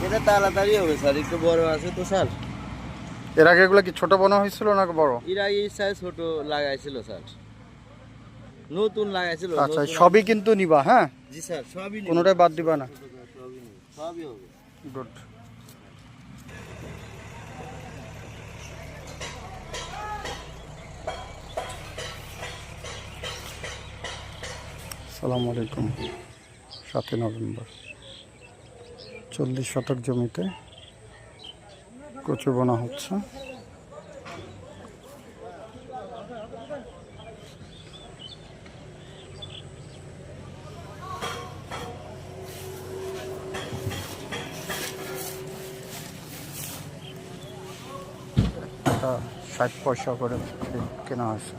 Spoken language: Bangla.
এটা তাড়াতাড়ি হবে স্যার, একটু বড় আছে তো স্যার। এর আগে এগুলো কি ছোট বনা হয়েছিল না বড়? এর আগে সাইজ ছোট লাগাইছিল স্যার, নতুন লাগাইছিল। আচ্ছা, সবই কিন্তু নিবা? হ্যাঁ জি স্যার, সবই নিব, কোনোটাই বাদ দিবা না? সবই নিব, সবই হবে। গুড। আসসালামু আলাইকুম। 7 নভেম্বর 40 শতক জমিতে কচু বোনা হচ্ছে। একটা 60 পয়সা করে কেনা হয়েছে।